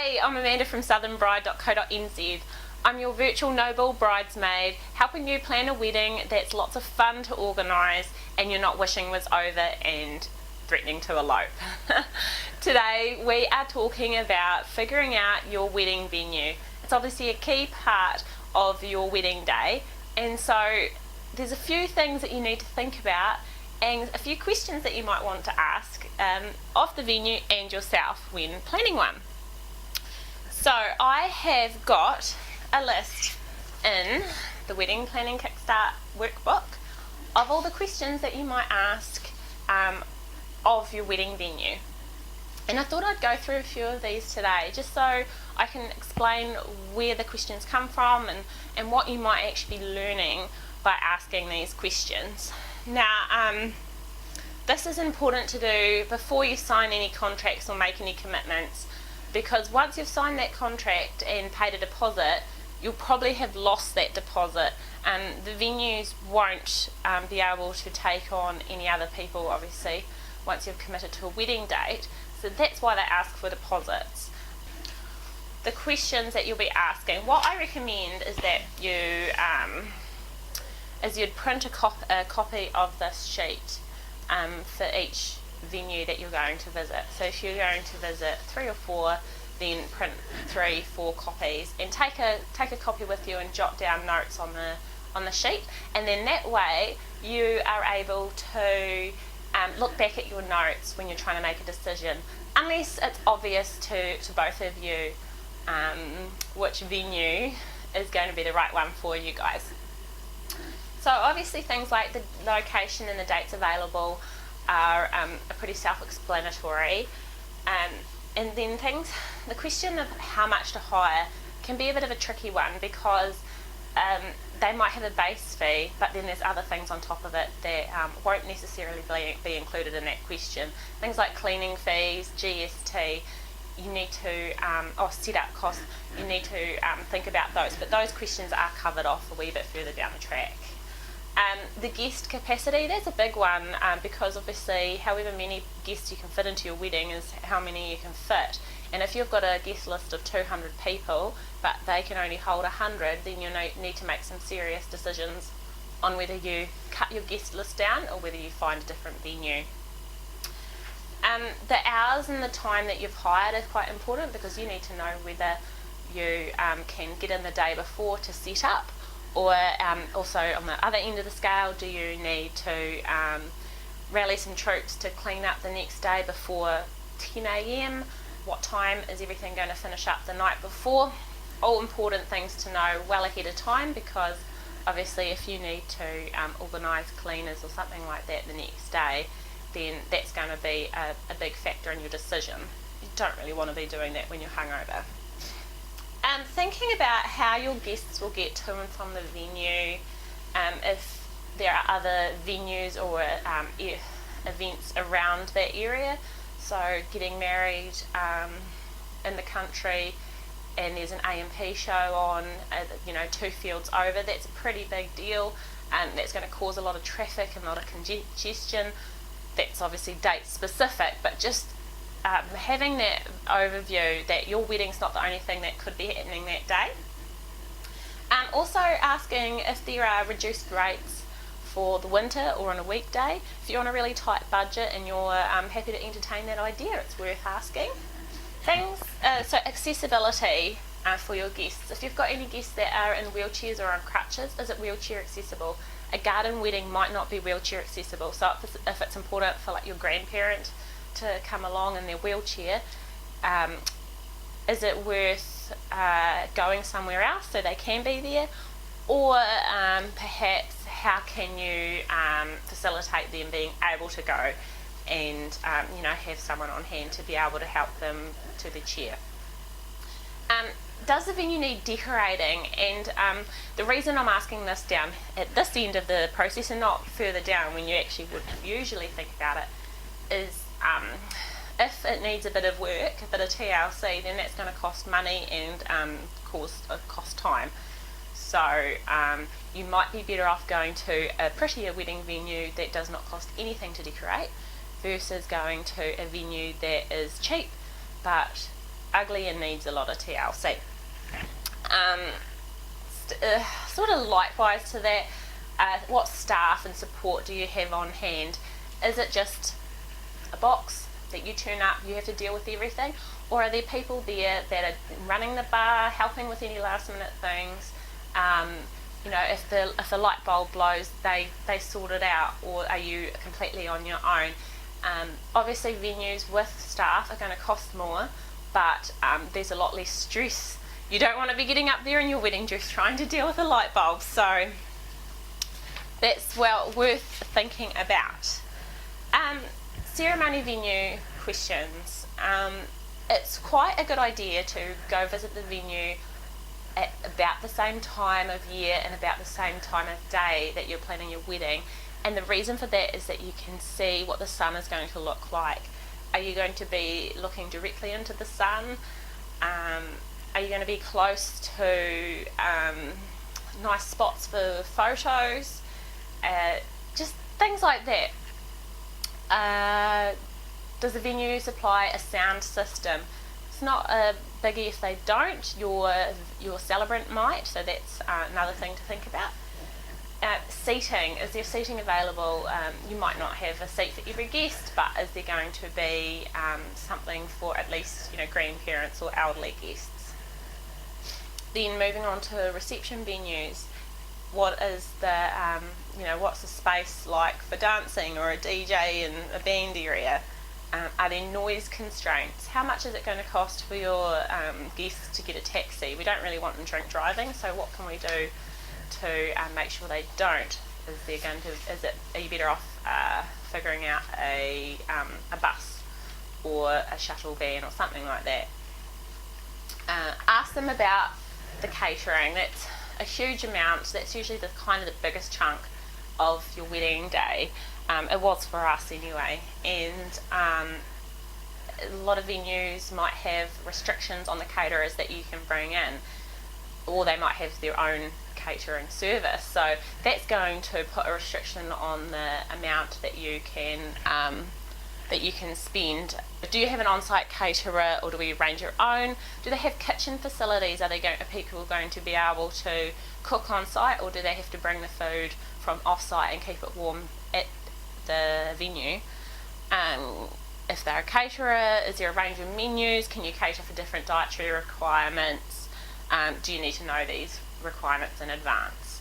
Hey, I'm Amanda from southernbride.co.nz. I'm your virtual noble bridesmaid, helping you plan a wedding that's lots of fun to organise and you're not wishing was over and threatening to elope. Today we are talking about figuring out your wedding venue. It's obviously a key part of your wedding day, and so there's a few things that you need to think about and a few questions that you might want to ask of the venue and yourself when planning one. So I have got a list in the Wedding Planning Kickstart workbook of all the questions that you might ask of your wedding venue. And I thought I'd go through a few of these today just so I can explain where the questions come from and what you might actually be learning by asking these questions. Now, this is important to do before you sign any contracts or make any commitments, because once you've signed that contract and paid a deposit, you'll probably have lost that deposit, and the venues won't be able to take on any other people, obviously, once you've committed to a wedding date. So that's why they ask for deposits. The questions that you'll be asking, what I recommend is that you'd print a copy of this sheet for each venue that you're going to visit. So if you're going to visit 3 or 4, then print 3-4 copies and take a copy with you and jot down notes on the sheet, and then that way you are able to look back at your notes when you're trying to make a decision, unless it's obvious to both of you which venue is going to be the right one for you guys. So obviously things like the location and the dates available are pretty self-explanatory, and then the question of how much to hire can be a bit of a tricky one, because they might have a base fee, but then there's other things on top of it that won't necessarily be included in that question. Things like cleaning fees, GST, you need to, or setup costs, you need to think about those, but those questions are covered off a wee bit further down the track. The guest capacity, that's a big one, because obviously however many guests you can fit into your wedding is how many you can fit. And if you've got a guest list of 200 people but they can only hold 100, then you need to make some serious decisions on whether you cut your guest list down or whether you find a different venue. The hours and the time that you've hired is quite important, because you need to know whether you can get in the day before to set up, or also on the other end of the scale, do you need to rally some troops to clean up the next day before 10 a.m? What time is everything going to finish up the night before? All important things to know well ahead of time, because obviously if you need to organise cleaners or something like that the next day, then that's going to be a big factor in your decision. You don't really want to be doing that when you're hungover. Thinking about how your guests will get to and from the venue, if there are other venues or events around that area. So getting married in the country and there's an A&P show on, 2 fields over, that's a pretty big deal, and that's going to cause a lot of traffic and a lot of congestion. That's obviously date specific, but just having that overview that your wedding's not the only thing that could be happening that day. Also asking if there are reduced rates for the winter or on a weekday. If you're on a really tight budget and you're happy to entertain that idea, it's worth asking. So accessibility for your guests. If you've got any guests that are in wheelchairs or on crutches, is it wheelchair accessible? A garden wedding might not be wheelchair accessible, so if it's important for like your grandparent to come along in their wheelchair, is it worth going somewhere else so they can be there, or perhaps how can you facilitate them being able to go and have someone on hand to be able to help them to the chair. Does the venue need decorating? And the reason I'm asking this down at this end of the process and not further down when you actually would usually think about it is if it needs a bit of work, a bit of TLC, then that's going to cost money and cost time. So you might be better off going to a prettier wedding venue that does not cost anything to decorate versus going to a venue that is cheap but ugly and needs a lot of TLC. Sort of likewise to that, what staff and support do you have on hand? Is it just a box that you turn up, you have to deal with everything, or are there people there that are running the bar, helping with any last minute things? If the light bulb blows, they sort it out, or are you completely on your own? Obviously venues with staff are going to cost more, but there's a lot less stress. You don't want to be getting up there in your wedding dress trying to deal with a light bulb, so that's worth thinking about. Ceremony venue questions. It's quite a good idea to go visit the venue at about the same time of year and about the same time of day that you're planning your wedding. And the reason for that is that you can see what the sun is going to look like. Are you going to be looking directly into the sun? Are you going to be close to nice spots for photos? Just things like that. Does the venue supply a sound system? It's not a biggie if they don't. Your celebrant might, so that's another thing to think about. Seating, is there seating available? You might not have a seat for every guest, but is there going to be something for at least grandparents or elderly guests? Then moving on to reception venues, what is the what's the space like for dancing or a DJ and a band area? Are there noise constraints? How much is it going to cost for your guests to get a taxi? We don't really want them drink driving, so what can we do to make sure they don't? Are you better off figuring out a bus or a shuttle van or something like that? Ask them about the catering. That's a huge amount. That's usually the biggest chunk of your wedding day. It was for us anyway, and a lot of venues might have restrictions on the caterers that you can bring in, or they might have their own catering service, so that's going to put a restriction on the amount that you can spend. Do you have an on-site caterer, or do we arrange your own? Do they have kitchen facilities? Are people going to be able to cook on site, or do they have to bring the food from off-site and keep it warm at the venue? If they're a caterer, is there a range of menus? Can you cater for different dietary requirements? Do you need to know these requirements in advance?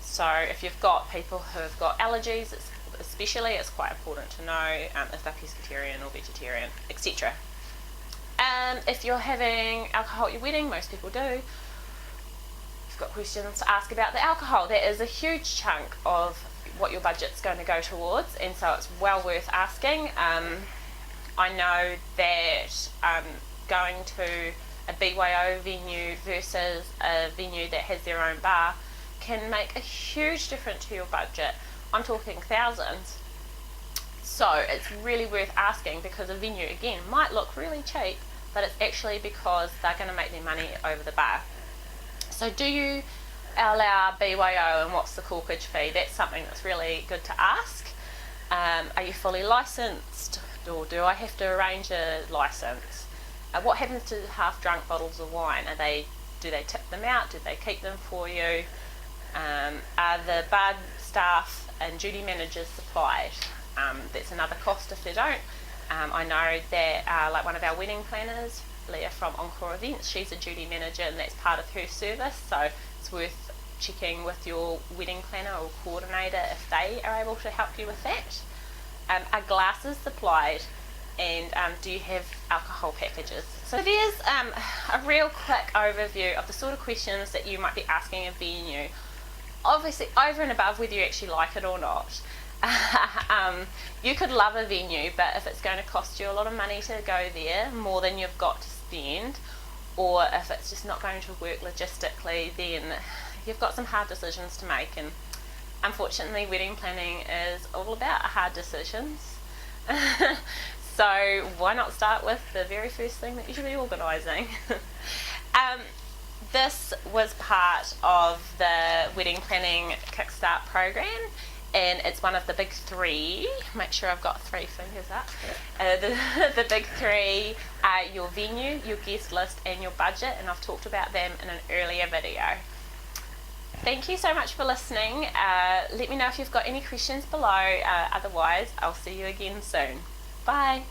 So if you've got people who have got allergies, especially, it's quite important to know if they're pescatarian or vegetarian, etc. If you're having alcohol at your wedding, most people do, you've got questions to ask about the alcohol. That is a huge chunk of what your budget's going to go towards, and so it's well worth asking. I know that going to a BYO venue versus a venue that has their own bar can make a huge difference to your budget. I'm talking thousands. So it's really worth asking, because a venue, again, might look really cheap, but it's actually because they're going to make their money over the bar. So do you allow BYO, and what's the corkage fee? That's something that's really good to ask. Are you fully licensed, or do I have to arrange a license? What happens to half drunk bottles of wine? Do they tip them out? Do they keep them for you? Are the bar staff and duty managers supplied? That's another cost if they don't. I know that like one of our wedding planners, Leah from Encore Events, she's a duty manager, and that's part of her service, so it's worth checking with your wedding planner or coordinator if they are able to help you with that. Are glasses supplied, and do you have alcohol packages? So there's a real quick overview of the sort of questions that you might be asking a venue. Obviously, over and above whether you actually like it or not. You could love a venue, but if it's going to cost you a lot of money to go there, more than you've got to spend, or if it's just not going to work logistically, then you've got some hard decisions to make. And unfortunately, wedding planning is all about hard decisions. So why not start with the very first thing that you should be organising? This was part of the wedding planning kickstart program, and it's one of the big three. Make sure I've got 3 fingers up. The big three are your venue, your guest list, and your budget, and I've talked about them in an earlier video. Thank you so much for listening. Let me know if you've got any questions below. Otherwise, I'll see you again soon. Bye.